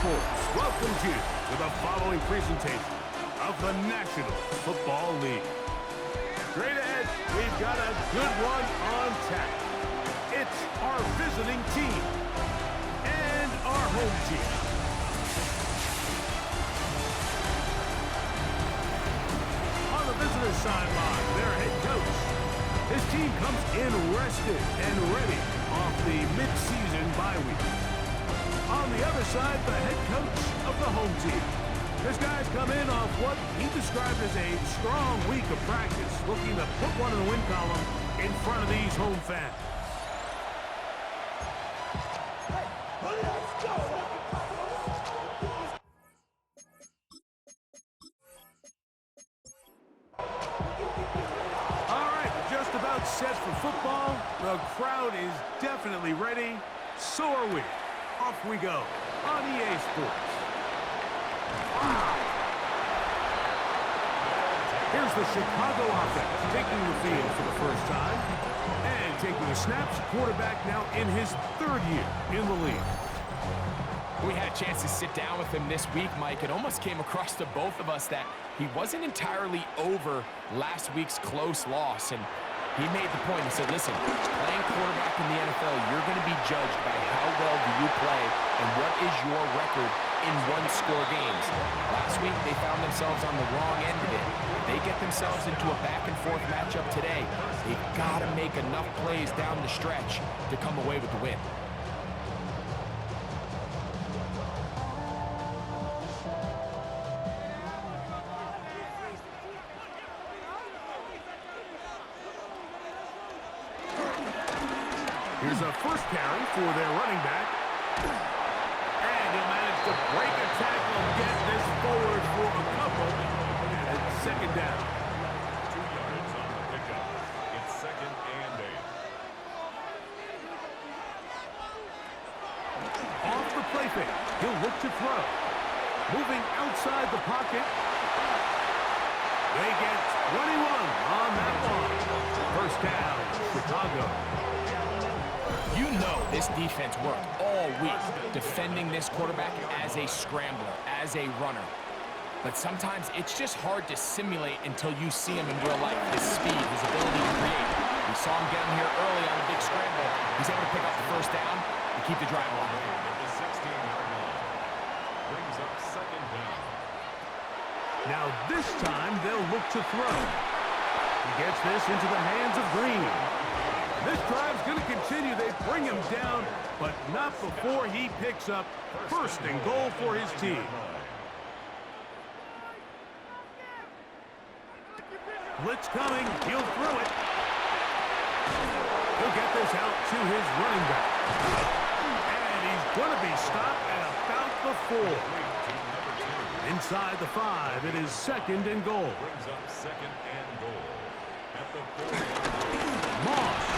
Sports welcomes you to the following presentation of the National Football League. Straight ahead, we've got a good one on tap. It's our visiting team and our home team. On the visitor's sideline, their head coach. His team comes in rested and ready off the mid-season bye week. On the other side, the head coach of the home team. His guys come in off what he described as a strong week of practice, looking to put one in the win column in front of these home fans. All right, just about set for football. The crowd is definitely ready. So are we. Off we go on EA Sports. Here's the Chicago offense taking the field for the first time. And taking the snaps, quarterback now in his third year in the league. We had a chance to sit down with him this week, Mike. It almost came across to both of us that he wasn't entirely over last week's close loss. And he made the point. He said, listen, playing quarterback in the NFL, you're going to be judged by how well do you play and what is your record in one-score games. Last week, they found themselves on the wrong end of it. They get themselves into a back-and-forth matchup today. They've got to make enough plays down the stretch to come away with the win. Here's a first carry for their running back. And he'll manage to break a tackle and get this forward for a couple. And second down. 2 yards on the pickup. It's 2nd and 8. Off the play fake. He'll look to throw. Moving outside the pocket. They get 21 on that one. First down, Chicago. You know this defense worked all week defending this quarterback as a scrambler, as a runner. But sometimes it's just hard to simulate until you see him in real life. His speed, his ability to create. We saw him get him here early on a big scramble. He's able to pick up the first down and keep the drive alive. At the 16-yard line. Brings up 2nd down. Now this time they'll look to throw. He gets this into the hands of Green. This drive's going to continue. They bring him down, but not before he picks up first and goal for his team. Blitz coming. He'll throw it. He'll get this out to his running back. And he's going to be stopped at about the 4. Inside the 5, it is 2nd and goal. Brings up 2nd and goal. At the 4. Moss.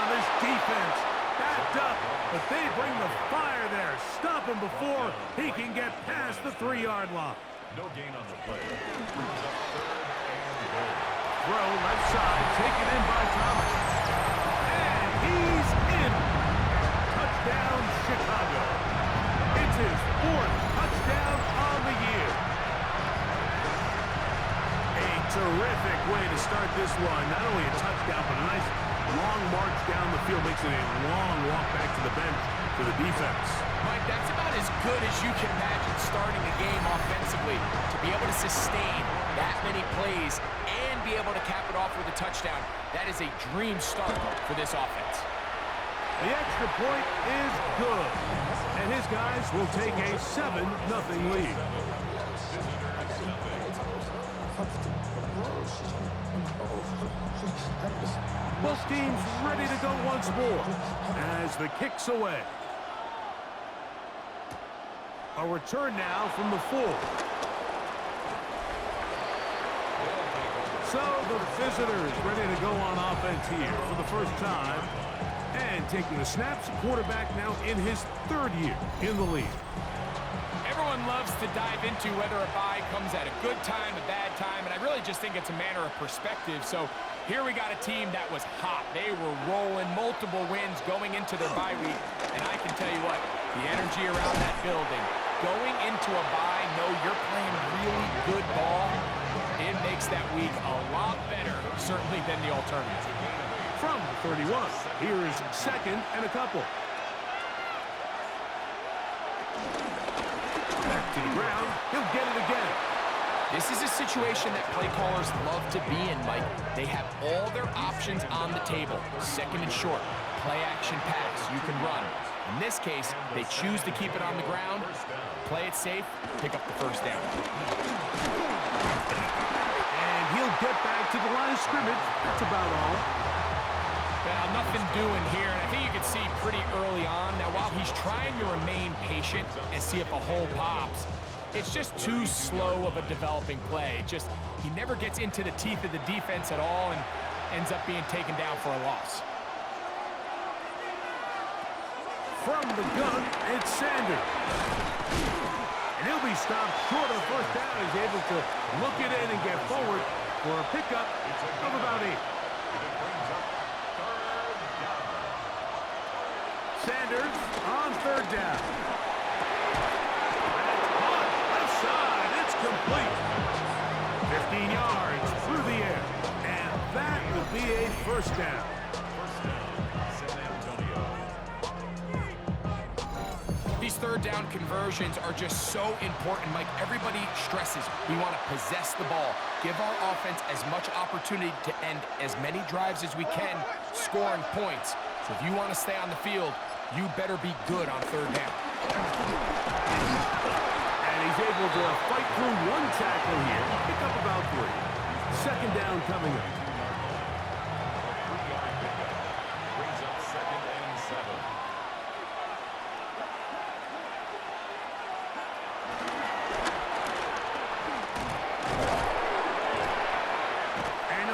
This defense backed up, but they bring the fire there. Stop him before he can get past the 3-yard line. No gain on the play. Brings up 3rd and goal. Throw left side, taken in by Thomas. And he's in. Touchdown, Chicago. It's his 4th touchdown on the year. A terrific way to start this one. Not only a touchdown, but a nice long march down the field. Makes it a long walk back to the bench for the defense. Mike, that's about as good as you can imagine starting a game offensively. To be able to sustain that many plays and be able to cap it off with a touchdown, that is a dream start for this offense. The extra point is good. And his guys will take a 7-0 lead. Both teams ready to go once more as the kick's away. A return now from the 4. So the visitors ready to go on offense here for the first time. And taking the snaps, quarterback now in his 3rd year in the league. Everyone loves to dive into whether a bye comes at a good time, a bad time, and I really just think it's a matter of perspective. So here we got a team that was hot. They were rolling multiple wins going into their bye week, and I can tell you what, The energy around that building. Going into a bye, know you're playing really good ball. It makes that week a lot better, certainly, than the alternative. From the 31, here is second and a couple. Back to the ground. He'll get it again. This is a situation that play callers love to be in, Mike. They have all their options on the table. Second and short, play action pass, you can run. In this case, they choose to keep it on the ground, play it safe, pick up the first down. And he'll get back to the line of scrimmage. That's about all. Well, nothing doing here, and I think you can see pretty early on. Now, while he's trying to remain patient and see if a hole pops, it's just too slow of a developing play. He never gets into the teeth of the defense at all and ends up being taken down for a loss. From the gun, it's Sanders. And he'll be stopped short of first down. He's able to look it in and get forward for a pickup of about 8. Sanders on third down. That's caught left side. It's complete. 15 yards through the air. And that will be a first down. These third down conversions are just so important, Mike. Everybody stresses we want to possess the ball, give our offense as much opportunity to end as many drives as we can, scoring points. So if you want to stay on the field, you better be good on third down. And he's able to fight through one tackle here, pick up about 3. Second down coming up. Brings up second and 7.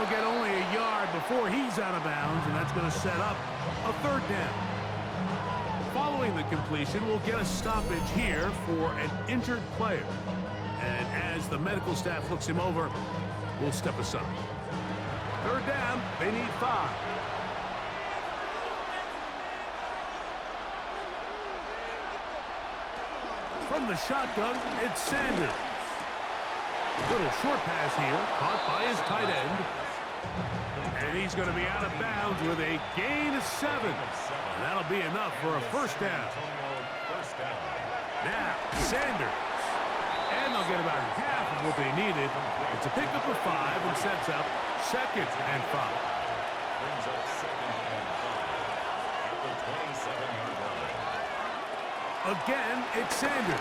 Get only a yard before he's out of bounds, and that's going to set up a third down. Following the completion, we'll get a stoppage here for an injured player. And as the medical staff looks him over, we'll step aside. Third down, they need 5. From the shotgun, it's Sanders. Little short pass here, caught by his tight end. And he's going to be out of bounds with a gain of 7. And that'll be enough for a first down. Now, Sanders. And they'll get about half of what they needed. It's a pickup of 5 and sets up second and 5. Brings up second and 5 at the 27-yard line. Again, it's Sanders.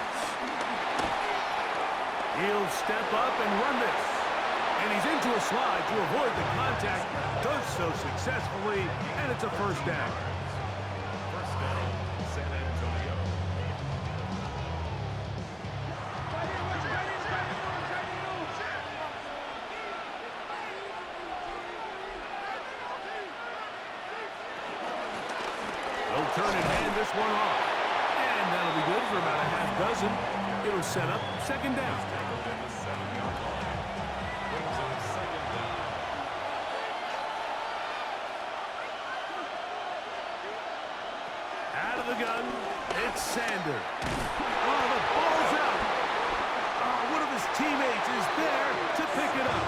He'll step up and run this. And he's into a slide to avoid the contact. Does so successfully, and it's a first down. First down, San Antonio. They'll turn and hand this one off. And that'll be good for about a half dozen. It'll set up second down. Out of the gun, it's Sanders. Oh, the ball's out. Oh, one of his teammates is there to pick it up.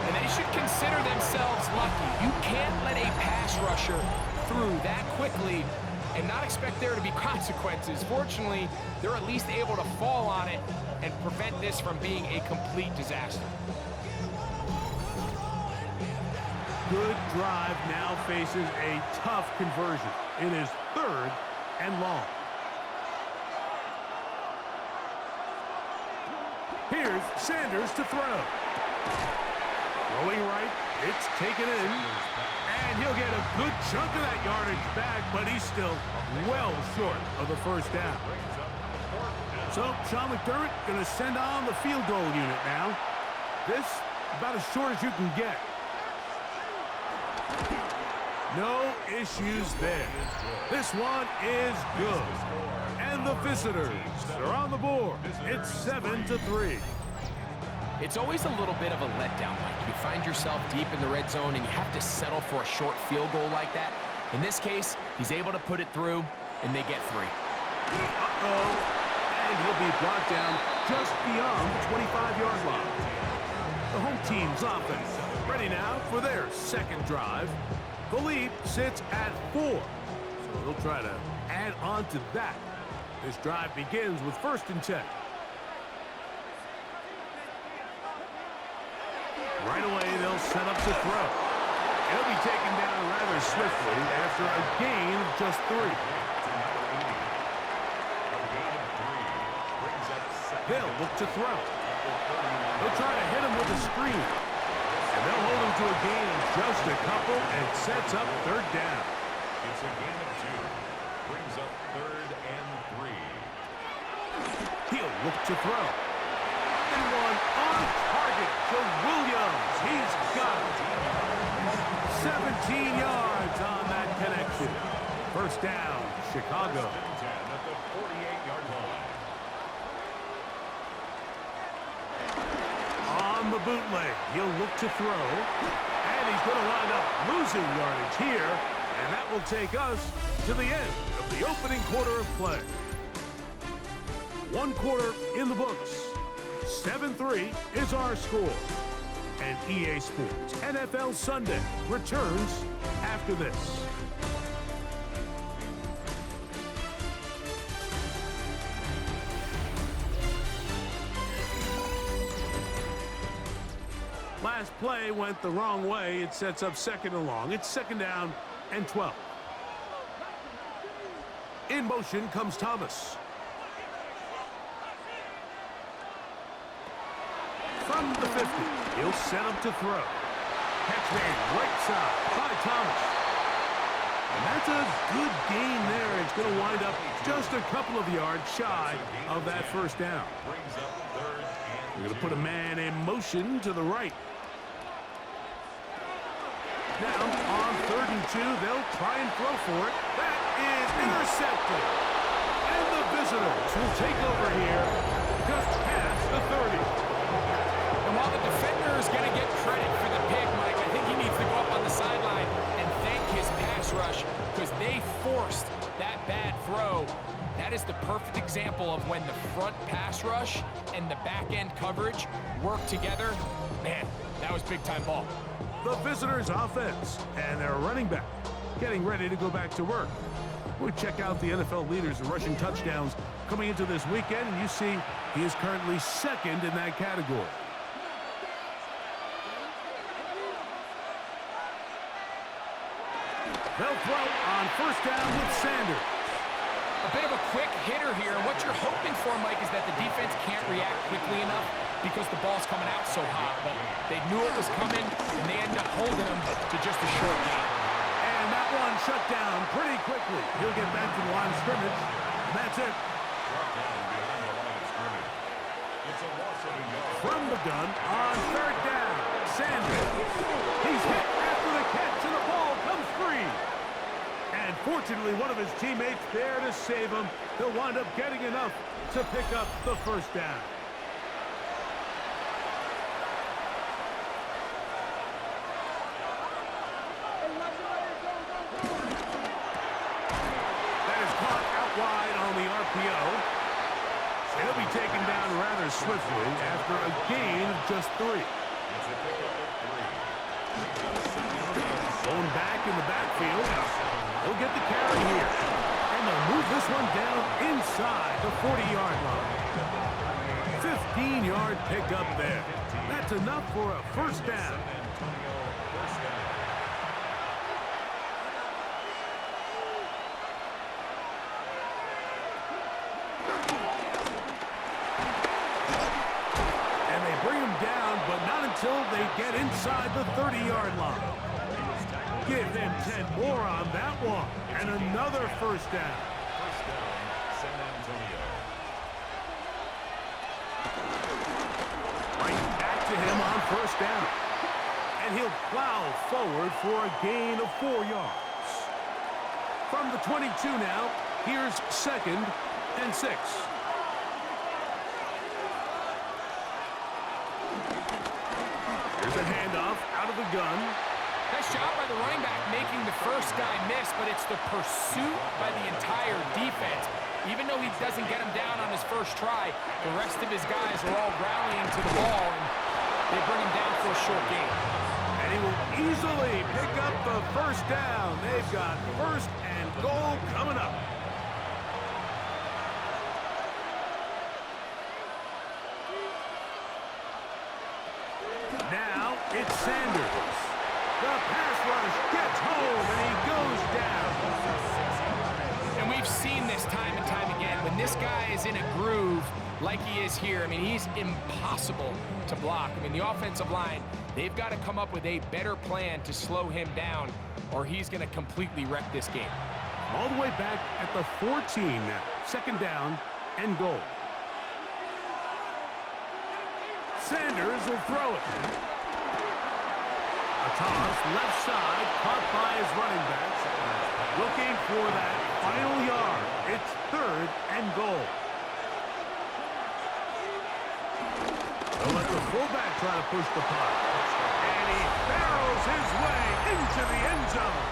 And they should consider themselves lucky. You can't let a pass rusher through that quickly and not expect there to be consequences. Fortunately, they're at least able to fall on it and prevent this from being a complete disaster. Good drive now faces a tough conversion. It is third and long. Here's Sanders to throw. Throwing right, it's taken in. And he'll get a good chunk of that yardage back, but he's still well short of the first down. So, Sean McDermott going to send on the field goal unit now. This, about as short as you can get. No issues there. This one is good. And the visitors are on the board. It's 7-3. It's always a little bit of a letdown, Mike. You find yourself deep in the red zone and you have to settle for a short field goal like that. In this case, he's able to put it through. and they get 3. Uh-oh. And he'll be brought down just beyond the 25-yard line. The home team's offense ready now for their second drive. The lead sits at 4, so they'll try to add on to that. This drive begins with 1st and 10. Right away, they'll set up to throw. It'll be taken down rather swiftly after a gain of just 3. They'll look to throw. They'll try to hit him with a screen. And they'll hold him to a gain of just a couple and sets up 3rd down. It's a gain of 2. Brings up 3rd and 3. He'll look to throw. And one on target to Williams. He's got it. 17 yards on that connection. 1st down, Chicago. 10 at the 48-yard line. On the bootleg, he'll look to throw. And he's going to wind up losing yardage here. And that will take us to the end of the opening quarter of play. 1 quarter in the books. 7-3 is our score. And EA Sports NFL Sunday returns after this. Last play went the wrong way. It sets up 2nd and long. It's 2nd down and 12. In motion comes Thomas. From the 50, he'll set up to throw. Catch made right side by Thomas. And that's a good gain there. It's going to wind up just a couple of yards shy of that 1st down. We're going to put a man in motion to the right. Now, on 3rd and 2, they'll try and throw for it. That is intercepted. And the visitors will take over here just past the 30. And while the defender is going to get credit for the pick, Mike, I think he needs to go up on the sideline and thank his pass rush because they forced that bad throw. That is the perfect example of when the front pass rush and the back-end coverage work together. Man, that was big-time ball. The visitors' offense and their running back getting ready to go back to work. We check out the NFL leaders in rushing touchdowns coming into this weekend, and you see he is currently 2nd in that category. They'll throw on 1st down with Sanders. A bit of a quick hitter here. What you're hoping for, Mike, is that the defense can't react quickly enough because the ball's coming out so hot. But they knew it was coming, and they end up holding him to just a short gain. And that one shut down pretty quickly. He'll get back to the line of scrimmage, and that's it. From the gun on 3rd down, Sanders. He's hit after the catch, and the ball comes free. And fortunately, one of his teammates there to save him. He'll wind up getting enough to pick up the 1st down. That is caught out wide on the RPO. He'll be taken down rather swiftly after a gain of just 3. Going back in the backfield. He'll get the carry here. And they'll move this one down inside the 40-yard line. 15-yard pickup there. That's enough for a 1st down. And they bring him down, but not until they get inside the 30-yard line. Give them 10 more on that one. And another 1st down. 1st down, San Antonio. Right back to him on 1st down. And he'll plow forward for a gain of 4 yards. From the 22 now, here's 2nd and 6. Here's a handoff out of the gun. Nice job by the running back making the first guy miss, but it's the pursuit by the entire defense. Even though he doesn't get him down on his first try, the rest of his guys are all rallying to the ball, and they bring him down for a short gain. And he will easily pick up the first down. They've got first and goal coming up. Now it's Sanders. The pass rush gets home, and he goes down. And we've seen this time and time again. When this guy is in a groove like he is here, I mean, he's impossible to block. I mean, the offensive line, they've got to come up with a better plan to slow him down, or he's going to completely wreck this game. All the way back at the 14 now. Second down and goal. Sanders will throw it. A toss, left side, caught by his running backs. Looking for that final yard. It's third and goal. They'll let the fullback try to push the puck. And he barrels his way into the end zone.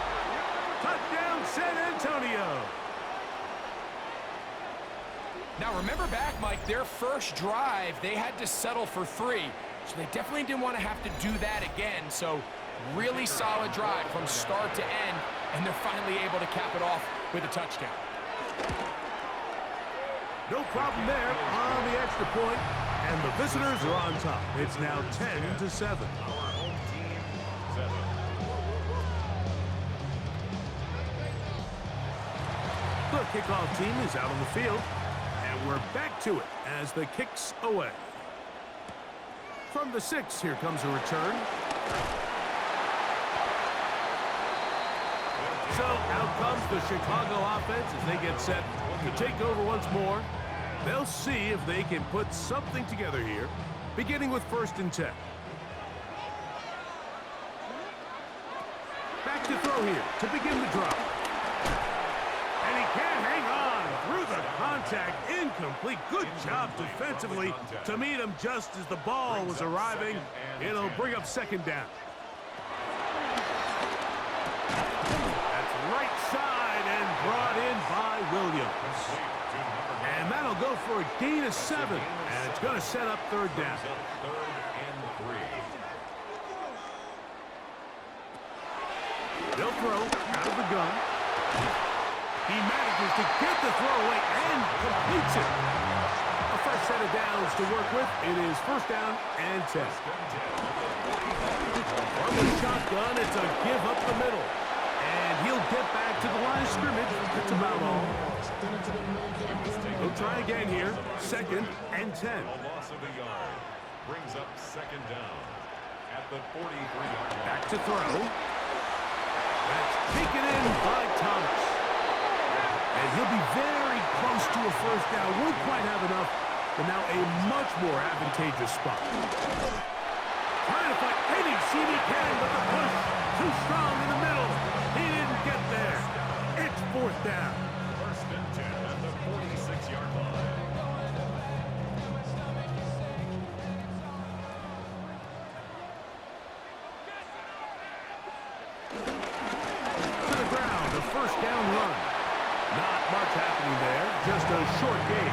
Touchdown, San Antonio. Now, remember back, Mike, their first drive, they had to settle for 3. So they definitely didn't want to have to do that again. So really solid drive from start to end, and they're finally able to cap it off with a touchdown. No problem there on the extra point, and the visitors are on top. It's now 10-7. Our home team, 7. The kickoff team is out on the field, and we're back to it as the kick's away. From the 6, here comes a return. So out comes the Chicago offense as they get set to take over once more. They'll see if they can put something together here, beginning with 1st and 10. Back to throw here to begin the drop. And he can't hang on through the contact. Incomplete. Good job defensively to meet him just as the ball was arriving. It'll bring up second down. That's right side and brought in by Williams. And that'll go for a gain of 7. And it's going to set up third down. Third and 3. They'll throw out of the gun. He manages to get the throw away and completes it. A fresh set of downs to work with. It is first down and 10. From the shotgun, it's a give up the middle. And he'll get back to the line of scrimmage. That's about all. We'll try again here. Second and 10. A loss of a yard brings up second down at the 43-yard line. Back to throw. That's taken in by Thomas. And he'll be very close to a first down. Won't quite have enough, but now a much more advantageous spot. Trying to find any seam he can, but the push too strong in the middle. He didn't get there. It's fourth down. First and 10 at the 46-yard line. To the ground, a first down run. Not much happening there, just a short gain.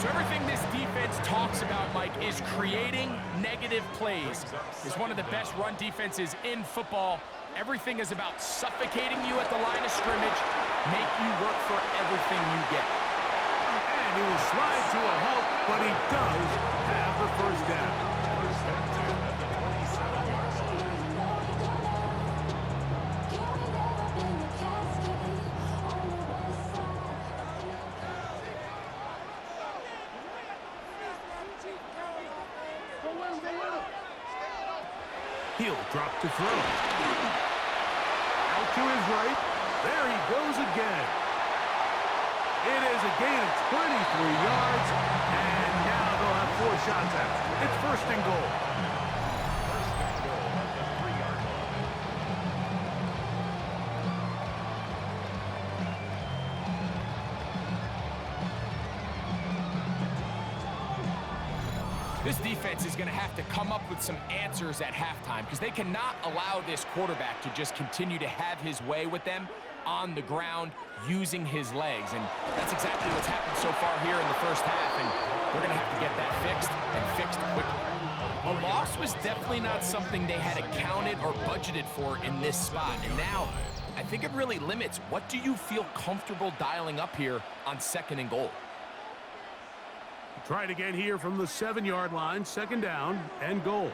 So everything this defense talks about, Mike, is creating negative plays. It's one of the best run defenses in football. Everything is about suffocating you at the line of scrimmage, make you work for everything you get. And he will slide to a halt, but he does have the first down. First and 10 at the 27-yard line. He'll drop to throw. Out to his right. There he goes again. It is a gain of 23 yards, and now they'll have 4 shots at it. It's first and goal. First and goal at the 3-yard line. This defense is going to have to come up with some answers at halftime because they cannot allow this quarterback to just continue to have his way with them on the ground using his legs. And that's exactly what's happened so far here in the first half, and they're going to have to get that fixed and fixed quickly. A loss was definitely not something they had accounted or budgeted for in this spot, and now I think it really limits what do you feel comfortable dialing up here on 2nd and goal. Try it again here from the 7-yard line, 2nd down and goal.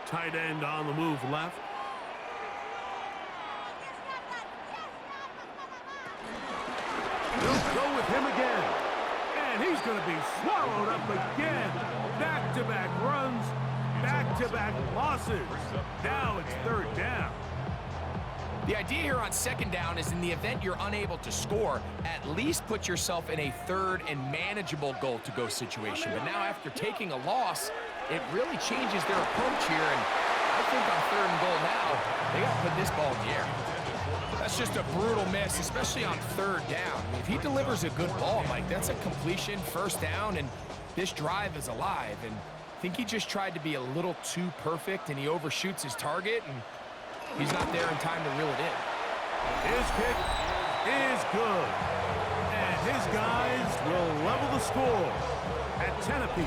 Tight end on the move left. He'll go with him again. And he's going to be swallowed up again. Back-to-back runs, back-to-back losses. Now it's 3rd down. The idea here on 2nd down is in the event you're unable to score, at least put yourself in a 3rd and manageable goal-to-go situation. But now after taking a loss, it really changes their approach here. And I think on 3rd and goal now, they got to put this ball in the air. That's just a brutal miss, especially on 3rd down. I mean, if he delivers a good ball, Mike, that's a completion, 1st down, and this drive is alive. And I think he just tried to be a little too perfect, and he overshoots his target, and he's not there in time to reel it in. His kick is good. And his guys will level the score at 10 apiece.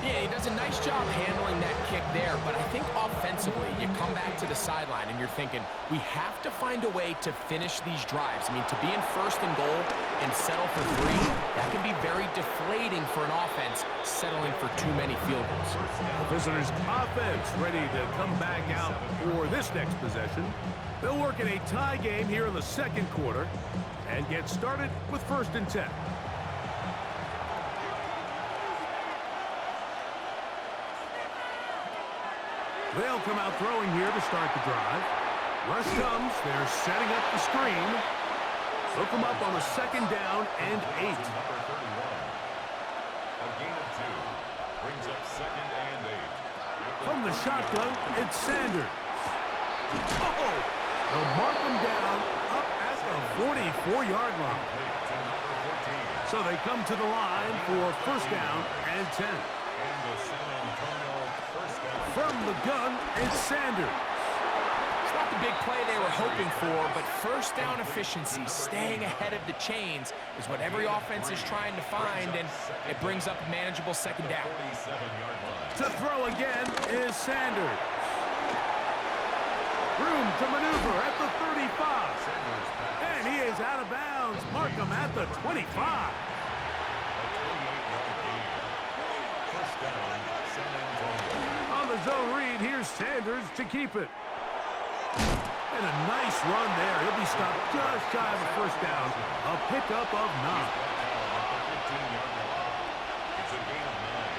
Yeah, he does a nice job handling that kick there, but I think offensively, you come back to the sideline and you're thinking, we have to find a way to finish these drives. I mean, to be in 1st and goal and settle for 3, that can be very deflating for an offense settling for too many field goals. The visitors' offense ready to come back out for this next possession. They'll work in a tie game here in the 2nd quarter and get started with 1st and 10. They'll come out throwing here to start the drive. Rush comes. They're setting up the screen. They'll come up on a 2nd down and 8. Number 31. A gain of 2. Brings up 2nd and 8. From the shotgun, it's Sanders. Oh! They'll mark him down up at the 44-yard line. So they come to the line for 1st down and 10. And the San Antonio 1st down. From the gun, it's Sanders. It's not the big play they were hoping for, but 1st down efficiency, staying ahead of the chains, is what every offense is trying to find, and it brings up a manageable 2nd down. 47-yard line. To throw again is Sanders. Room to maneuver at the 35. And he is out of bounds. Mark him at the 25. A 28-yard gain. 1st down, San Antonio. On the zone read, here's Sanders to keep it. And a nice run there. He'll be stopped just shy of a 1st down. A pickup of 9. It's a gain of 9.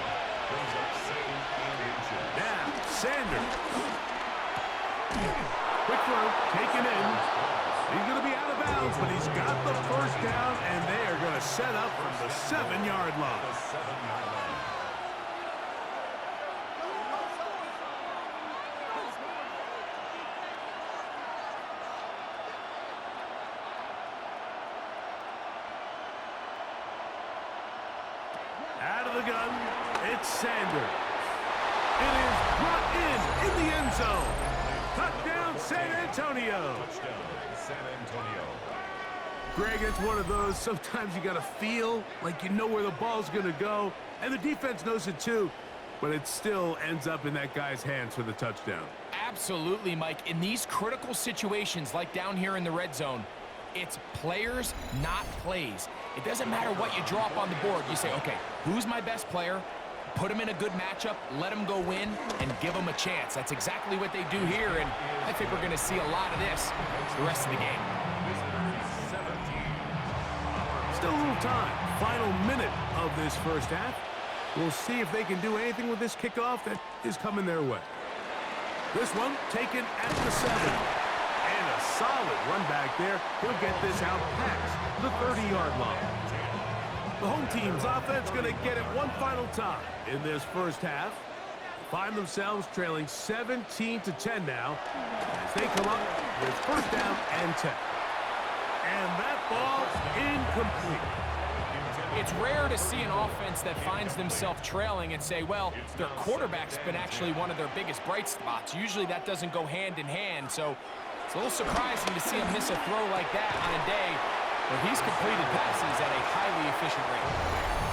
Brings up 2nd and inches. Now, Sanders. Quick throw, taken in. He's going to be out of bounds, but he's got the 1st down, and they are going to set up from the 7-yard line. The 7-yard line. Out of the gun, it's Sanders. It is brought in the end zone. Touchdown, San Antonio. Touchdown, San Antonio. Greg, it's one of those, sometimes you got to feel like you know where the ball's going to go, and the defense knows it too, but it still ends up in that guy's hands for the touchdown. Absolutely, Mike. In these critical situations, like down here in the red zone, it's players, not plays. It doesn't matter what you draw up on the board. You say, okay, who's my best player? Put him in a good matchup, let him go win, and give him a chance. That's exactly what they do here, and I think we're going to see a lot of this the rest of the game. Still a little time. Final minute of this 1st half. We'll see if they can do anything with this kickoff that is coming their way. This one taken at the 7. And a solid run back there. He'll get this out past the 30-yard line. The home team's offense going to get it one final time in this 1st half. Find themselves trailing 17-10 now as they come up with 1st down and 10. And that ball incomplete. It's rare to see an offense that finds themselves trailing and say, well, their quarterback's been actually one of their biggest bright spots. Usually that doesn't go hand in hand, so it's a little surprising to see him miss a throw like that on a day where he's completed passes at a highly efficient rate.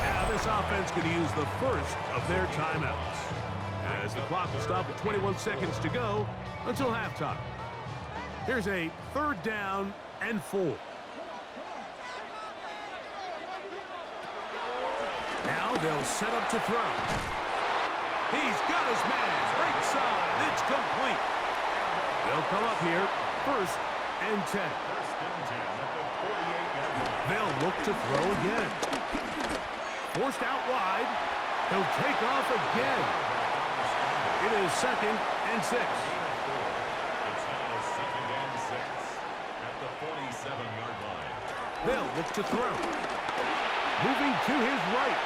Now this offense could use the first of their timeouts, as the clock will stop with 21 seconds to go until halftime. Here's a 3rd down and 4. Now they'll set up to throw. He's got his man. Right side. It's complete. They'll come up here. 1st and 10. They'll look to throw again. Forced out wide. He'll take off again. It is 2nd and 6. It's now 2nd and 6 at the 47-yard line. They'll look to throw. Moving to his right.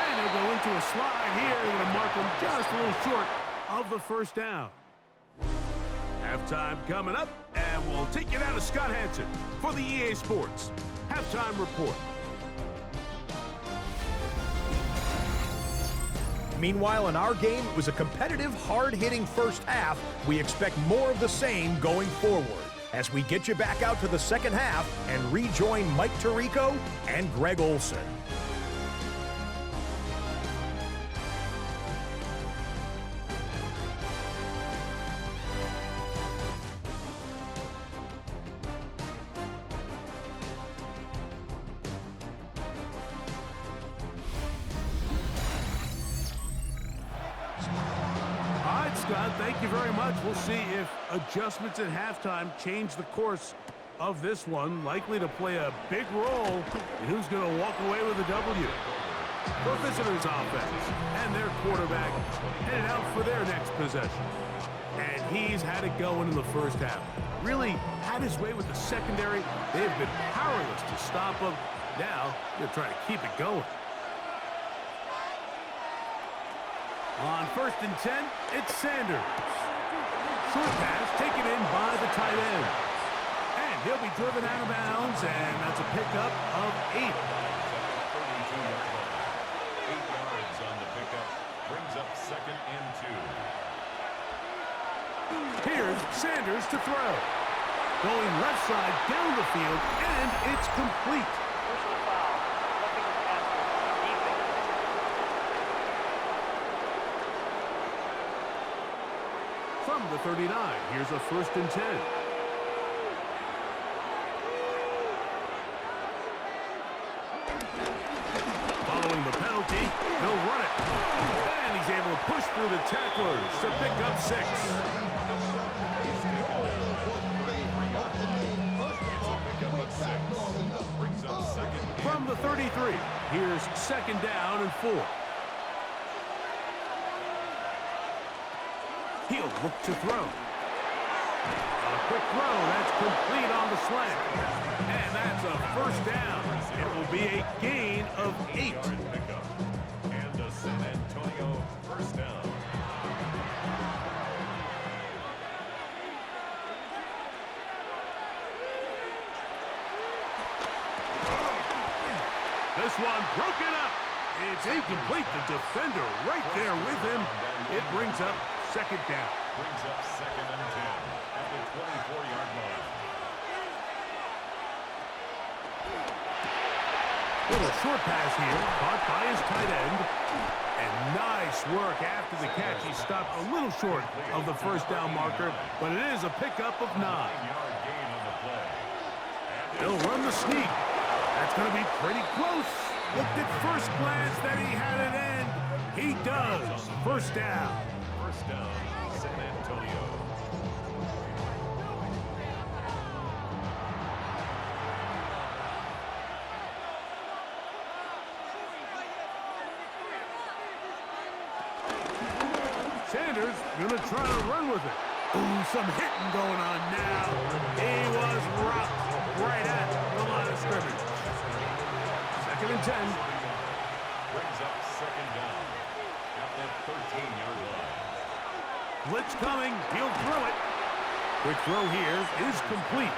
And they'll go into a slide here. They're going to mark him just a little short of the 1st down. Halftime coming up, and we'll take you down to Scott Hansen for the EA Sports Halftime Report. Meanwhile, in our game, it was a competitive, hard-hitting first half. We expect more of the same going forward as we get you back out to the second half and rejoin Mike Tirico and Greg Olson. Scott, thank you very much. We'll see if adjustments at halftime change the course of this one. Likely to play a big role in who's going to walk away with a W. For visitors offense and their quarterback headed out for their next possession. And he's had it going in the first half. Really had his way with the secondary. They've been powerless to stop him. Now they're trying to keep it going. On 1st and 10, it's Sanders. Short pass taken in by the tight end. And he'll be driven out of bounds, and that's a pickup of 8. 8 yards on the pickup. Brings up 2nd and 2. Here's Sanders to throw. Going left side down the field, and it's complete. From the 39, here's a 1st and 10. Following the penalty, he'll run it. And he's able to push through the tacklers to pick up 6. From the 33, here's 2nd down and 4. He'll look to throw. A quick throw. That's complete on the slant. And that's a 1st down. It will be a gain of 8. And a San Antonio 1st down. This one broken up. It's incomplete. The defender right there with him. It brings up 2nd down. Brings up 2nd and 10 at the 24-yard line. Little short pass here, caught by his tight end. And nice work after the catch. He stopped a little short of the 1st down marker, but it is a pickup of 9. 9-yard gain on the play. He'll run the sneak. That's going to be pretty close. Looked at first glance that he had it end. He does. 1st down. 1st down, San Antonio. Sanders going to try to run with it. Ooh, some hitting going on now. He was rocked right at the line of scrimmage. 2nd and 10. Brings up 2nd down at the 13-yard line. Blitz coming. He'll throw it. Quick throw here is complete.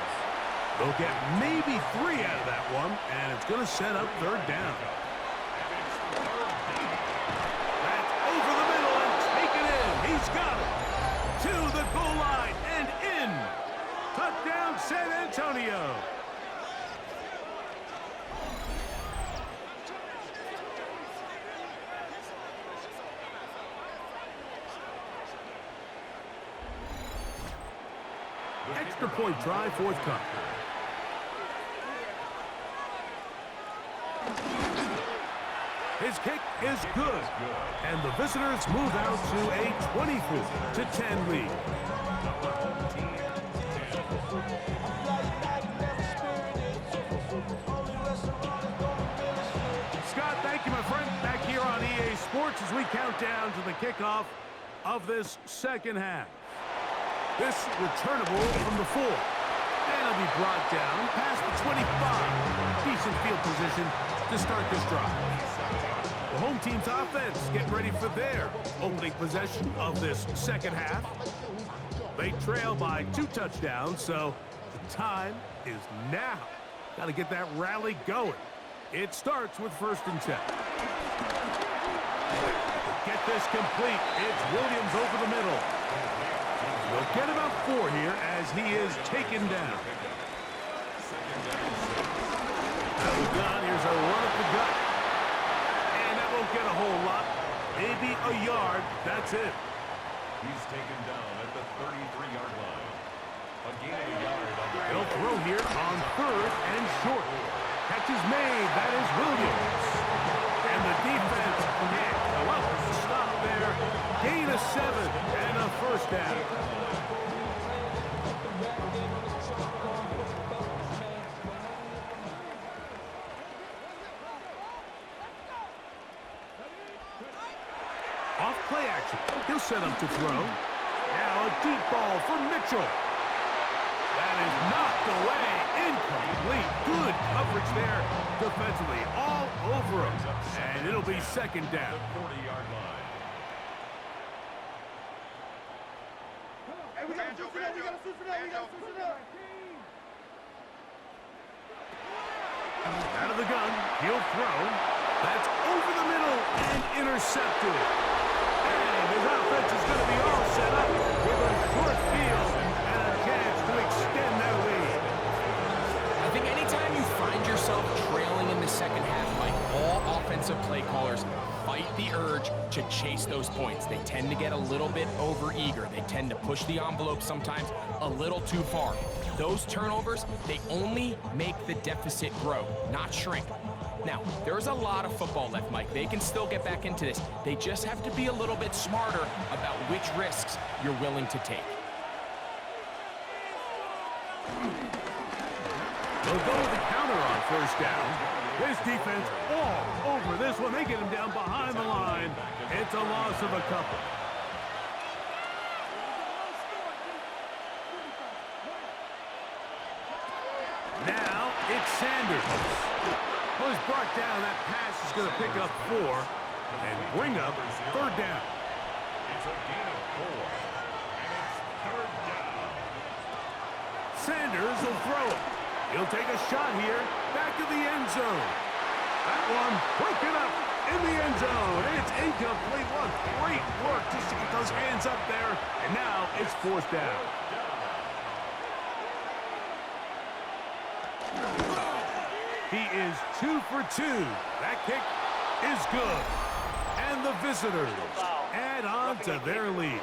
They'll get maybe 3 out of that one, and it's going to set up third down. That's over the middle and taken in. He's got it. To the goal line and in. Touchdown, San Antonio. Extra point try, forthcoming. His kick is good, and the visitors move out to a 24-10 lead. Scott, thank you, my friend. Back here on EA Sports as we count down to the kickoff of this second half. This returnable from the 4. And it'll be brought down past the 25. Decent field position to start this drive. The home team's offense getting ready for their opening possession of this second half. They trail by 2 touchdowns, so the time is now. Got to get that rally going. It starts with 1st and 10. Get this complete. It's Williams over the middle. They'll get about 4 here as he is taken down. Out of the gun, here's a run at the gut. And that won't get a whole lot. Maybe a yard. That's it. He's taken down at the 33-yard line. A gain of a yard on the They'll throw here on 3rd and short. Catch is made. That is Williams. And the defense can't go up. Stop there. Gain of 7 and a first down. Off play action. He'll set up to throw. Now a deep ball for Mitchell. That is knocked away. Incomplete. Good coverage there defensively. All over him. And it'll be second down. 40-yard line. Out of the gun. He'll throw. That's over the middle and intercepted. And his offense is going to be all set up with a short field and a chance to extend their lead. I think anytime you find yourself trailing in the second half, like all offensive play callers fight the urge to chase those points. They tend to get a little bit over-eager. They tend to push the envelope sometimes a little too far. Those turnovers, they only make the deficit grow, not shrink. Now, there's a lot of football left, Mike. They can still get back into this. They just have to be a little bit smarter about which risks you're willing to take. They'll go with the counter on first down. This defense all over this one. They get him down behind the line. It's a loss of a couple. Now it's Sanders. Well, he's brought down. That pass is going to pick up 4 and bring up third down. It's a gain of 4. And it's third down. Sanders will throw it. He'll take a shot here. Back to the end zone. That one broken up in the end zone. It's incomplete. What great work just to get those hands up there. And now it's 4th down. He is 2 for 2. That kick is good. And the visitors add on to their lead.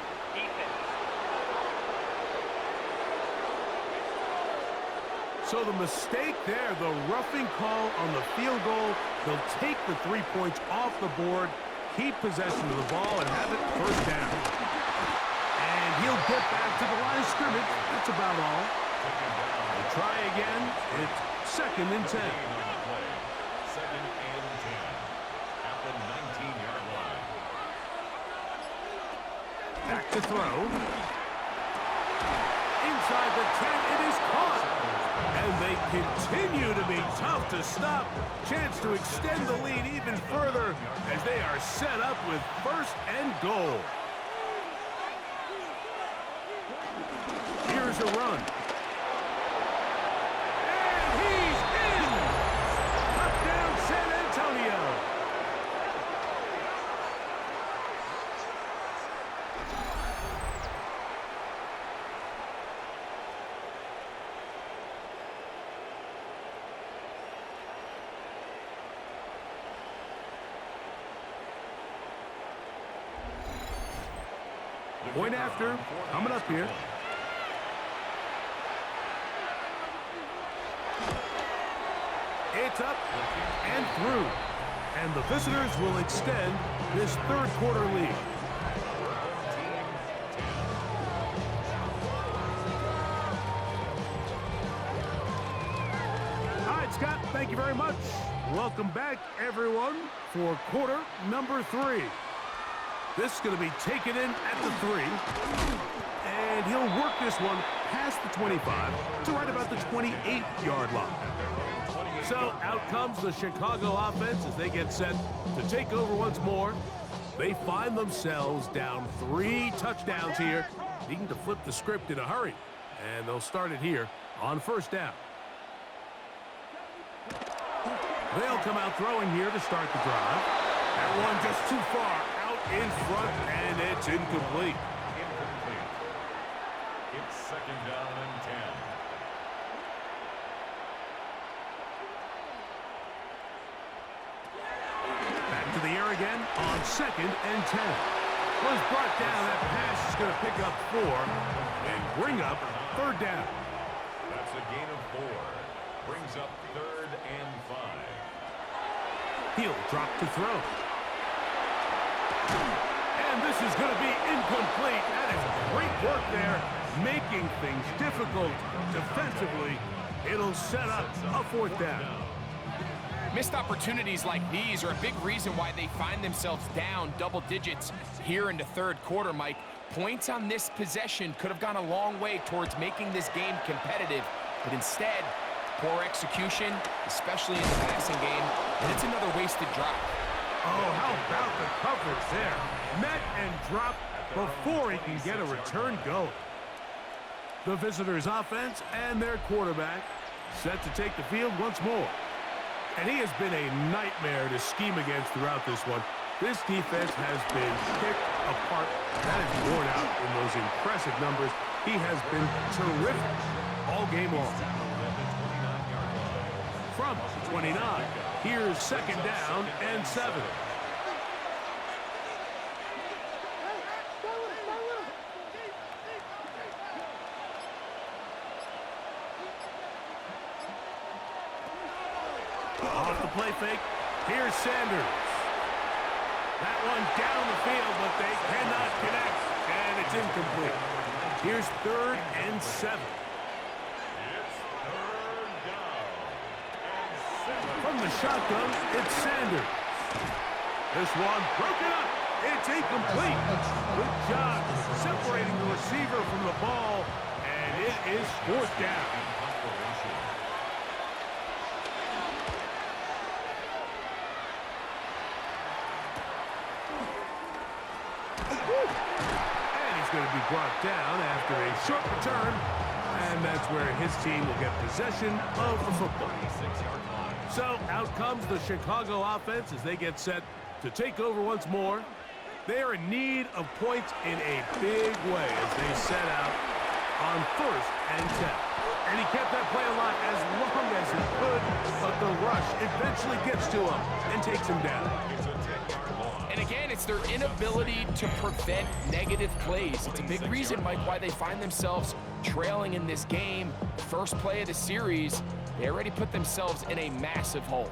So the mistake there, the roughing call on the field goal, they'll take the 3 points off the board, keep possession of the ball, and have it first down. And he'll get back to the line of scrimmage. That's about all. They'll try again. It's 2nd and 10. Second and 10 at the 19-yard line. Back to throw. Inside the 10, it is caught. And they continue to be tough to stop. Chance to extend the lead even further as they are set up with 1st and goal. Here's a run. Point after, coming up here. It's up and through. And the visitors will extend this third quarter lead. All right, Scott, thank you very much. Welcome back, everyone, for quarter number 3. This is going to be taken in at the 3. And he'll work this one past the 25 to right about the 28-yard line. So out comes the Chicago offense as they get set to take over once more. They find themselves down 3 touchdowns here, needing to flip the script in a hurry. And they'll start it here on first down. They'll come out throwing here to start the drive. That one just too far out in front, and it's incomplete. It's second down and 10. Back to the air again on second and 10. Was brought down. That pass is going to pick up 4 and bring up third down. That's a gain of 4. Brings up third and 5. He'll drop to throw. And this is going to be incomplete. That is great work there, making things difficult defensively. It'll set up a fourth down. Missed opportunities like these are a big reason why they find themselves down double digits here in the third quarter, Mike. Points on this possession could have gone a long way towards making this game competitive, but instead, poor execution, especially in the passing game, and it's another wasted drop. Oh, how about the coverage there? Met and dropped before he can get a return going. The visitors' offense and their quarterback set to take the field once more. And he has been a nightmare to scheme against throughout this one. This defense has been picked apart. That is borne out in those impressive numbers. He has been terrific all game long. From the 29, here's second down and 7. Off the play fake, here's Sanders. That one down the field, but they cannot connect, and it's incomplete. Here's third and 7. From the shotgun, it's Sanders. This one broken up. It's incomplete. Good job separating the receiver from the ball, and it is fourth down. And he's going to be brought down after a short return, and that's where his team will get possession of the football. So out comes the Chicago offense as they get set to take over once more. They are in need of points in a big way as they set out on first and 10. And he kept that play alive as long as he could, but the rush eventually gets to him and takes him down. And again, it's their inability to prevent negative plays. It's a big reason, Mike, why they find themselves trailing in this game. First play of the series, they already put themselves in a massive hole.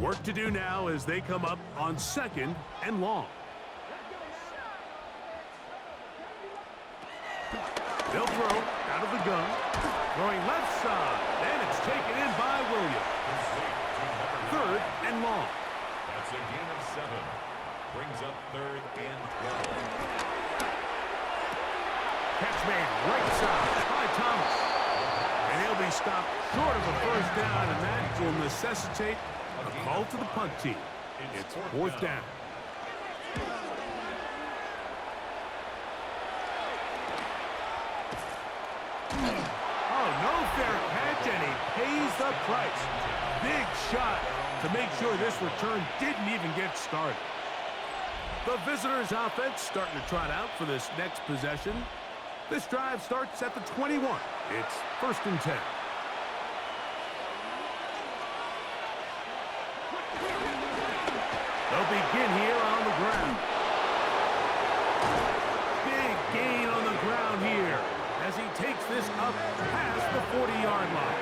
Work to do now as they come up on second and long. They'll throw out of the gun. Throwing left side, and it's taken in by Williams. Third and long. That's a gain of 7. Brings up third and 12. Catch made right side by Thomas. And he'll be stopped short of a first down, and that will necessitate a call to the punt team. It's fourth down. Oh, no fair catch, and he pays the price. Big shot to make sure this return didn't even get started. The visitors' offense starting to trot out for this next possession. This drive starts at the 21. It's first and 10. They'll begin here on the ground. Big gain on the ground here as he takes this up past the 40-yard line.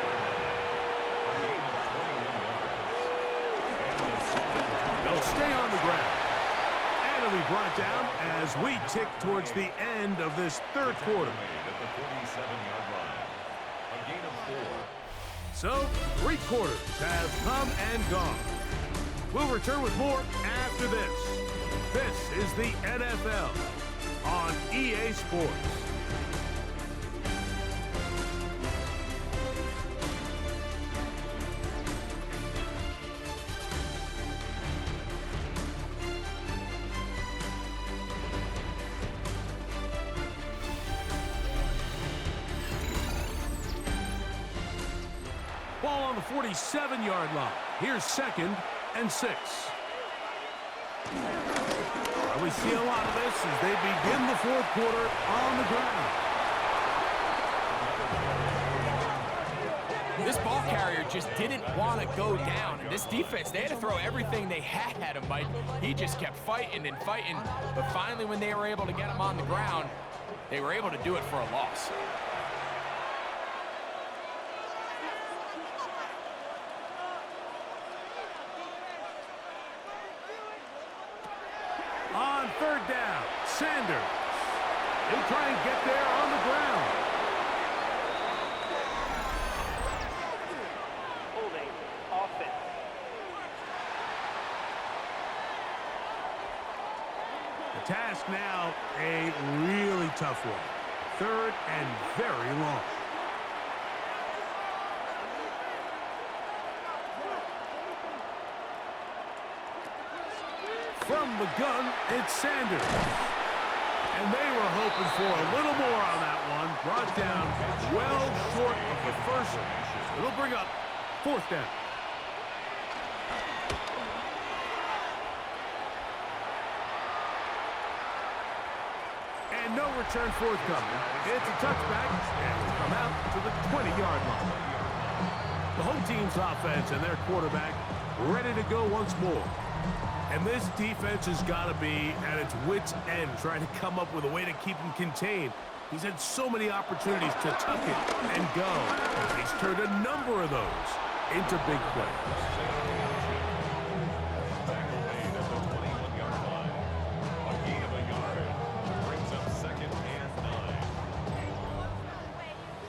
They'll stay on the ground. And it'll be brought down as we tick towards the end of this third quarter. At the 47-yard line. A gain of 4. So, 3 quarters have come and gone. We'll return with more after this. This is the NFL on EA Sports. Ball on the 47-yard line. Here's 2nd and 6. We see a lot of this as they begin the fourth quarter on the ground. This ball carrier just didn't want to go down. And this defense, they had to throw everything they had at him, Mike. He just kept fighting and fighting. But finally, when they were able to get him on the ground, they were able to do it for a loss. On 3rd down, Sanders. He'll try and get there on the ground. Holding offense. The task now, a really tough one. 3rd and very long. From the gun, it's Sanders. And they were hoping for a little more on that one. Brought down well short of the first. It'll bring up 4th down. And no return forthcoming. It's a touchback, and it'll come out to the 20-yard line. The home team's offense and their quarterback ready to go once more. And this defense has got to be at its wits' end, trying to come up with a way to keep him contained. He's had so many opportunities to tuck it and go. He's turned a number of those into big plays. Tackle made at the 21-yard line. A gain of a yard. Brings up 2nd and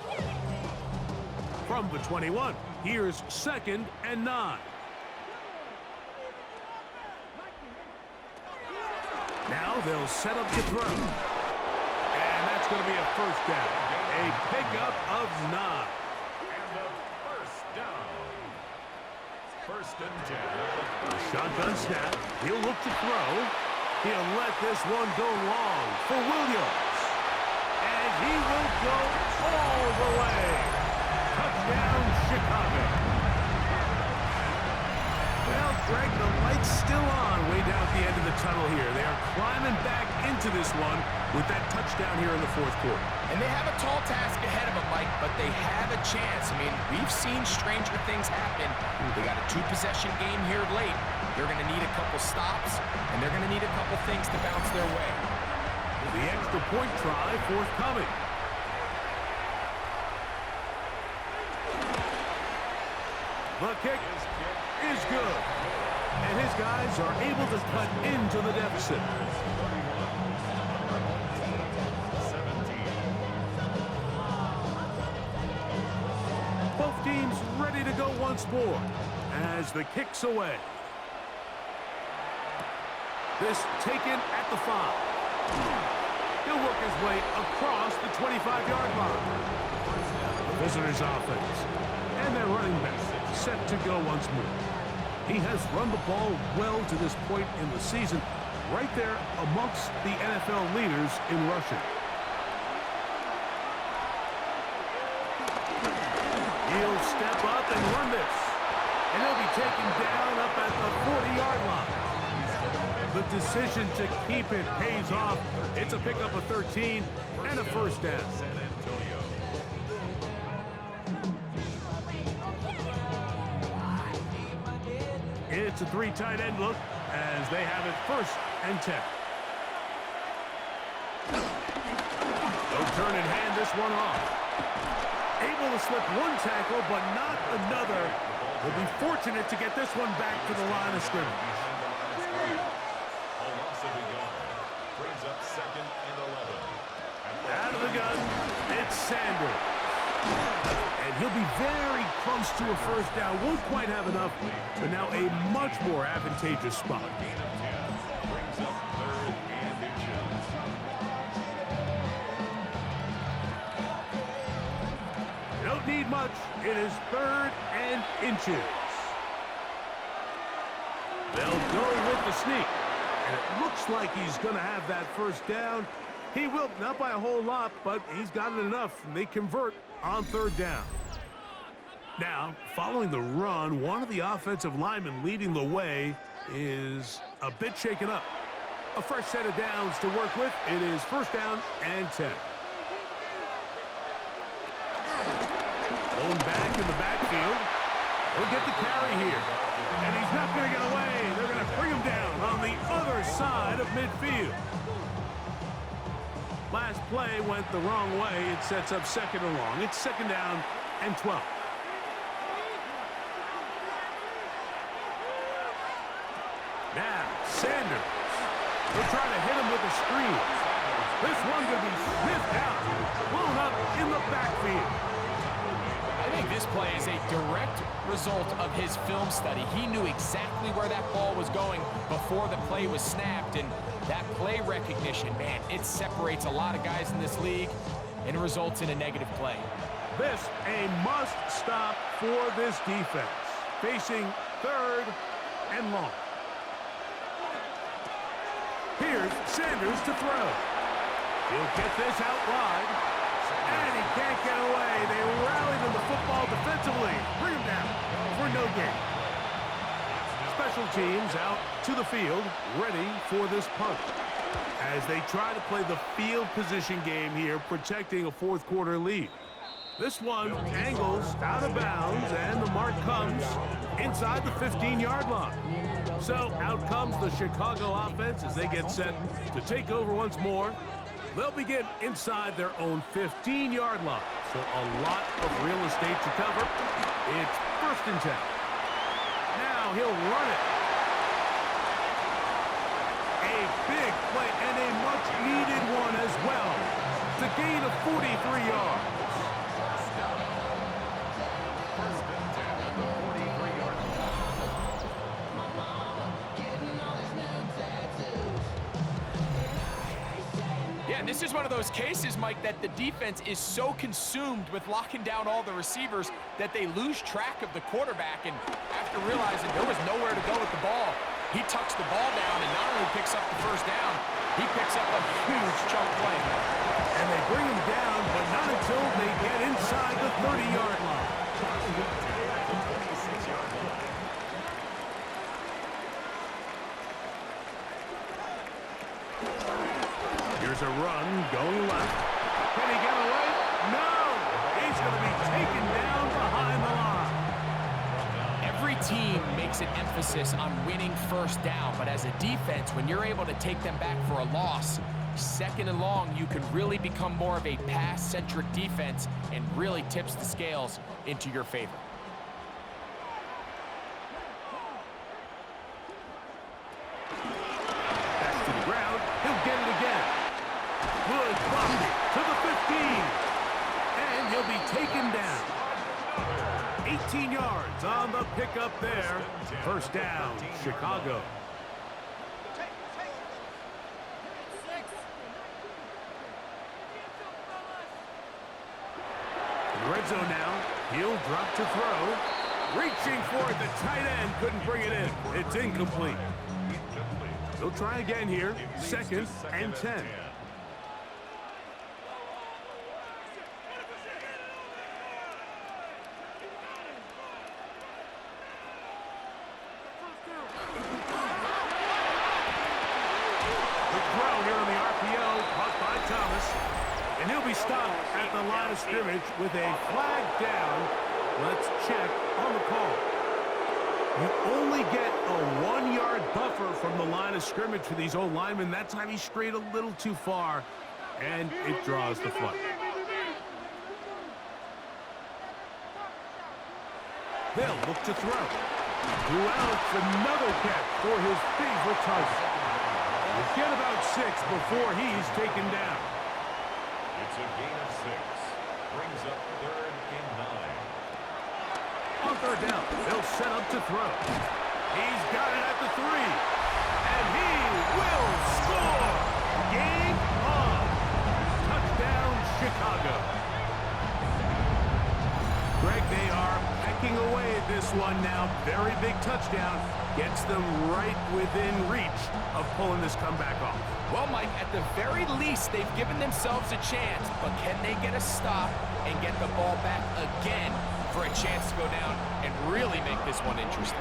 9. From the 21, here's 2nd and 9. Now they'll set up to throw. And that's going to be a 1st down. A pickup of 9. And a 1st down. 1st and 10. Shotgun snap. He'll look to throw. He'll let this one go long for Williams. And he will go all the way. Touchdown, Chicago. Well, Greg, the light's still on way down at the end of the tunnel here. They are climbing back into this one with that touchdown here in the 4th quarter. And they have a tall task ahead of them, Mike, but they have a chance. I mean, we've seen stranger things happen. They got a 2-possession game here late. They're going to need a couple stops, and they're going to need a couple things to bounce their way. The extra point try forthcoming. The kick is good. And his guys are able to cut into the deficit. 17. Both teams ready to go once more as the kick's away. This taken at the 5. He'll work his way across the 25-yard line. The visitors' offense and their running back set to go once more. He has run the ball well to this point in the season, right there amongst the NFL leaders in rushing. He'll step up and run this. And he'll be taken down up at the 40-yard line. The decision to keep it pays off. It's a pickup of 13 and a 1st down. San Antonio. It's a 3 tight end look. as they have it 1st and 10. They'll turn and hand this one off. Able to slip one tackle, but not another. Will be fortunate to get this one back to the line of scrimmage. A loss of a yard. Brings up 2nd and 11. Out of the gun, it's Sanders. And he'll be very close to a 1st down. Won't quite have enough, but now a much more advantageous spot. Gain of 10. Brings up 3rd and inches. You don't need much. It is 3rd and inches. They'll go with the sneak. And it looks like he's going to have that 1st down. He will, not by a whole lot, but he's got it enough. And they convert on 3rd down. Now, following the run, one of the offensive linemen leading the way is a bit shaken up. A fresh set of downs to work with. It is 1st down and 10. Going back in the backfield. He'll get the carry here. And he's not going to get away. They're going to bring him down on the other side of midfield. Last play went the wrong way. It sets up 2nd and long. It's 2nd down and 12. Now, Sanders. They'll try to hit him with a screen. This one going to be sniffed out. Blown up in the backfield. I think this play is a direct result of his film study. He knew exactly where that ball was going before the play was snapped, and that play recognition, man, it separates a lot of guys in this league and results in a negative play. This a must stop for this defense. Facing 3rd and long. Here's Sanders to throw. He'll get this out wide. And he can't get away. They rallied on the football defensively. Bring him down for no gain. Special teams out to the field, ready for this punt. As they try to play the field position game here, protecting a 4th quarter lead. This one angles out of bounds, and the mark comes inside the 15-yard line. So out comes the Chicago offense as they get set to take over once more. They'll begin inside their own 15-yard line. So a lot of real estate to cover. It's 1st and 10. Now he'll run it. A big play and a much-needed one as well. It's a gain of 43 yards. Yeah, this is one of those cases, Mike, that the defense is so consumed with locking down all the receivers that they lose track of the quarterback. And after realizing there was nowhere to go with the ball, he tucks the ball down and not only picks up the 1st down, he picks up a huge chunk play. And they bring him down, but not until they get inside the 30-yard line. Here's a run going left. Can he get away? No! He's going to be taken down behind the line. Every team makes an emphasis on winning 1st down, but as a defense, when you're able to take them back for a loss, 2nd and long, you can really become more of a pass-centric defense and really tips the scales into your favor. Back to the ground. He'll get it again. Good blocking to the 15. And he'll be taken down. 18 yards on the pickup there. 1st down, Chicago. In the red zone now. He'll drop to throw. Reaching for it. The tight end couldn't bring it in. It's incomplete. They'll try again here. 2nd and 10. And he'll be stopped at the line of scrimmage with a flag down. Let's check on the call. You only get a 1-yard buffer from the line of scrimmage for these old linemen. That time he strayed a little too far, and it draws the flag. They'll look to throw. Throughout another catch for his favorite target. You get about 6 before he's taken down. It's a gain of 6. Brings up 3rd and 9. On 3rd down, they'll set up to throw. He's got it at the 3. And he will score! Game on! Touchdown, Chicago. Greg, they are pecking away at this one now. Very big touchdown. Gets them right within reach of pulling this comeback off. Well, Mike, at the very least, they've given themselves a chance, but can they get a stop and get the ball back again for a chance to go down and really make this one interesting?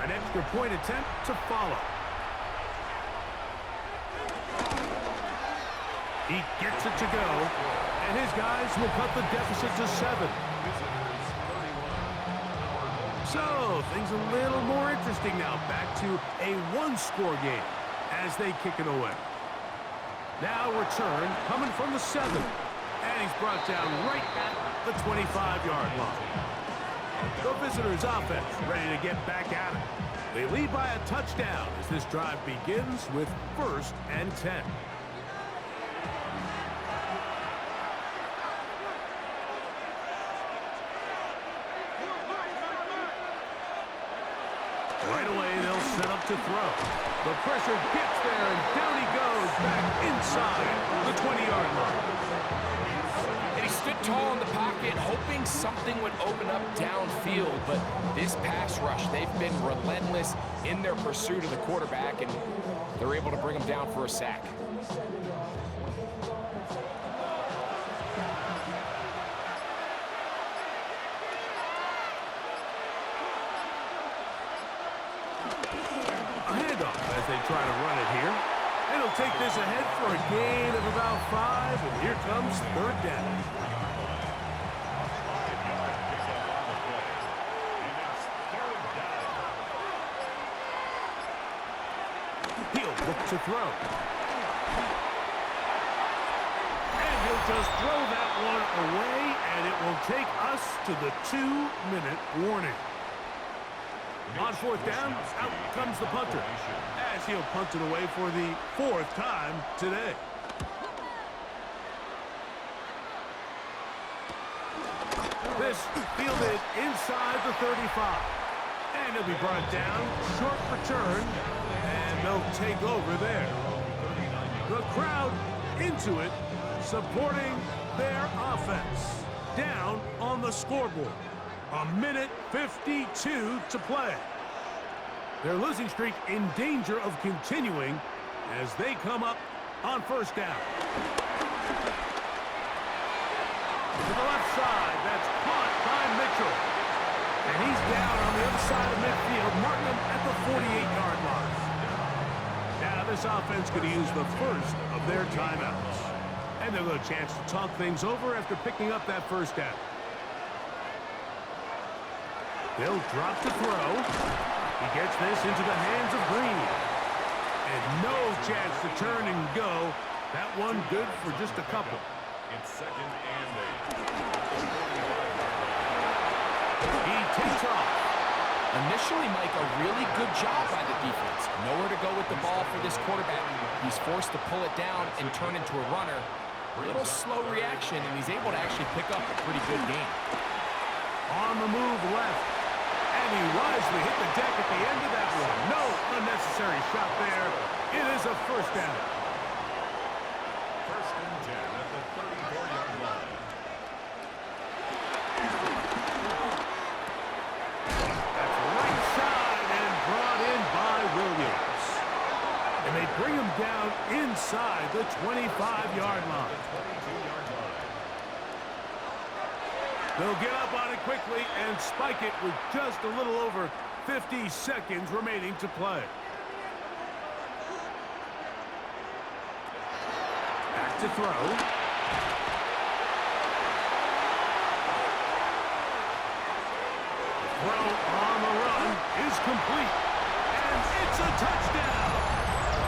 An extra point attempt to follow. He gets it to go, and his guys will cut the deficit to 7. So, things a little more interesting now. Back to a 1-score game as they kick it away. Now return coming from the 7. And he's brought down right at the 25-yard line. The visitors' offense ready to get back at it. They lead by a touchdown as this drive begins with 1st and 10. Right away, they'll set up to throw. The pressure gets there, and down he goes back inside the 20-yard line. And he stood tall in the pocket, hoping something would open up downfield. But this pass rush, they've been relentless in their pursuit of the quarterback, and they're able to bring him down for a sack. As they try to run it here. And he'll take this ahead for a gain of about 5, and here comes 3rd down. He'll look to throw. And he'll just throw that one away, and it will take us to the 2-minute warning. On 4th down, out comes the punter, as he'll punt it away for the 4th time today. This fielded inside the 35. And he'll be brought down, short return, and they'll take over there. The crowd into it, supporting their offense. Down on the scoreboard. 1:52 to play. Their losing streak in danger of continuing as they come up on 1st down. To the left side, that's caught by Mitchell. And he's down on the other side of midfield, marking him at the 48-yard line. Now this offense could use the first of their timeouts. And they'll get a chance to talk things over after picking up that 1st down. They'll drop to throw. He gets this into the hands of Green. And no chance to turn and go. That one good for just a couple. It's 2nd and 8. He takes off. Initially, Mike, a really good job by the defense. Nowhere to go with the ball for this quarterback. He's forced to pull it down and turn into a runner. A little slow reaction, and he's able to actually pick up a pretty good game. On the move left. And he wisely hit the deck at the end of that one. No unnecessary shot there. It is a 1st down. 1st and 10 at the 34-yard line. That's right side and brought in by Williams. And they bring him down inside the 25-yard line. They'll get up on it quickly and spike it with just a little over 50 seconds remaining to play. Back to throw. Throw on the run is complete. And it's a touchdown.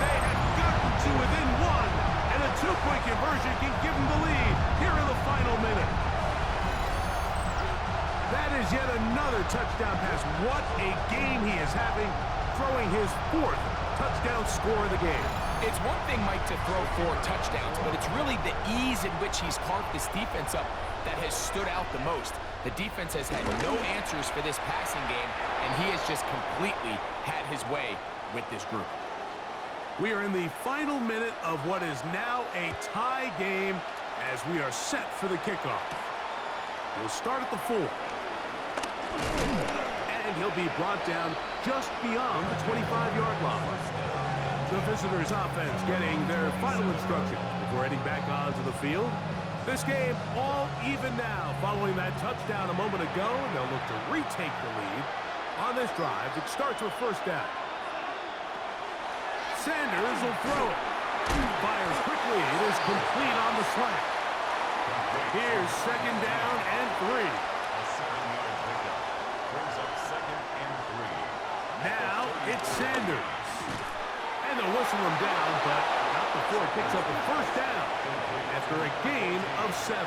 They have gotten to within one, and a two-point conversion can give them the lead here in the final minute. That is yet another touchdown pass. What a game he is having, throwing his fourth touchdown score of the game. It's one thing, Mike, to throw 4 touchdowns, but it's really the ease in which he's carved this defense up that has stood out the most. The defense has had no answers for this passing game, and he has just completely had his way with this group. We are in the final minute of what is now a tie game as we are set for the kickoff. We'll start at the 4. And he'll be brought down just beyond the 25-yard line. The visitors' offense getting their final instruction before heading back onto the field. This game all even now following that touchdown a moment ago, and they'll look to retake the lead on this drive. It starts with first down. Sanders will throw it. Fires quickly. It is complete on the slant. Here's second down and 3. A 7-yard pickup. Brings up second and 3. Now it's Sanders. And they'll whistle him down, but not before he picks up a first down after a gain of 7. A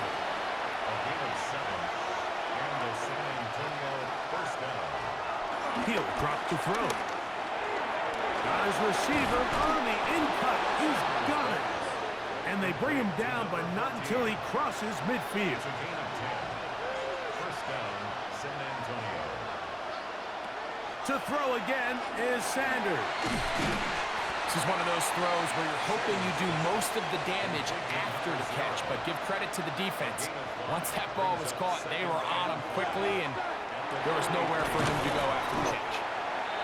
gain of 7. And the San Antonio first down. He'll drop to throw. Got his receiver on the in-cut. He's got it. And they bring him down, but not until he crosses midfield. It's a gain of 10. First down, San Antonio. To throw again is Sanders. This is one of those throws where you're hoping you do most of the damage after the catch, but give credit to the defense. Once that ball was caught, they were on him quickly, and there was nowhere for him to go after the catch.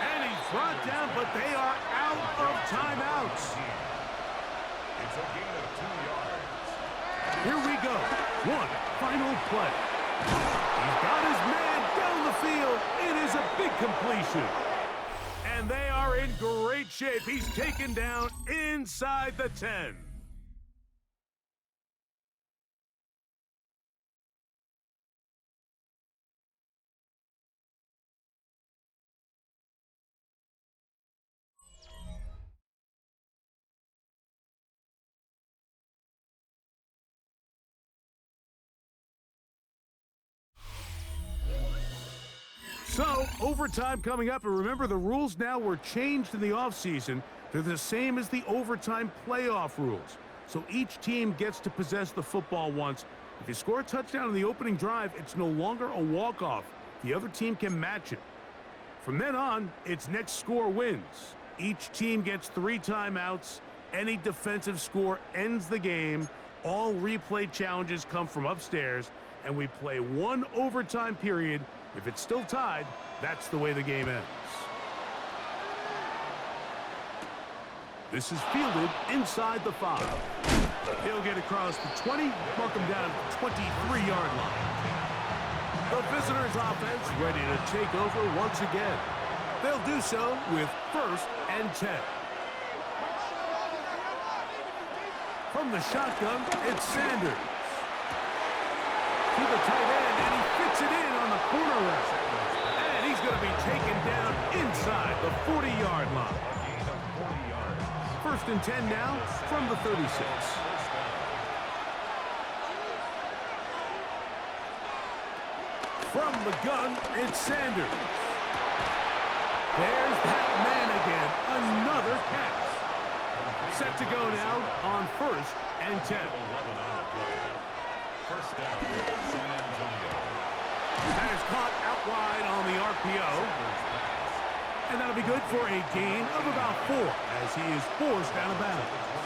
And he's brought down, but they are out of timeouts. It's a gain of 2 yards. Here we go. One final play. He's got his man down the field. It is a big completion. And they are in great shape. He's taken down inside the 10. So, overtime coming up, and remember the rules now were changed in the offseason. They're the same as the overtime playoff rules. So each team gets to possess the football once. If you score a touchdown in the opening drive, it's no longer a walk-off. The other team can match it. From then on, it's next score wins. Each team gets 3 timeouts. Any defensive score ends the game. All replay challenges come from upstairs, and we play 1 overtime period. If it's still tied, that's the way the game ends. This is fielded inside the 5. He'll get across the 20, mark him down at the 23-yard line. The visitors' offense ready to take over once again. They'll do so with first and 10. From the shotgun, it's Sanders. To the tight end, and he fits it in on the corner route. And he's going to be taken down inside the 40-yard line. First and 10 now from the 36. From the gun, it's Sanders. There's that man again. Another catch. Set to go now on first and 10. First down, San Antonio. That is caught out wide on the RPO. And that'll be good for a gain of about 4 as he is forced out of bounds.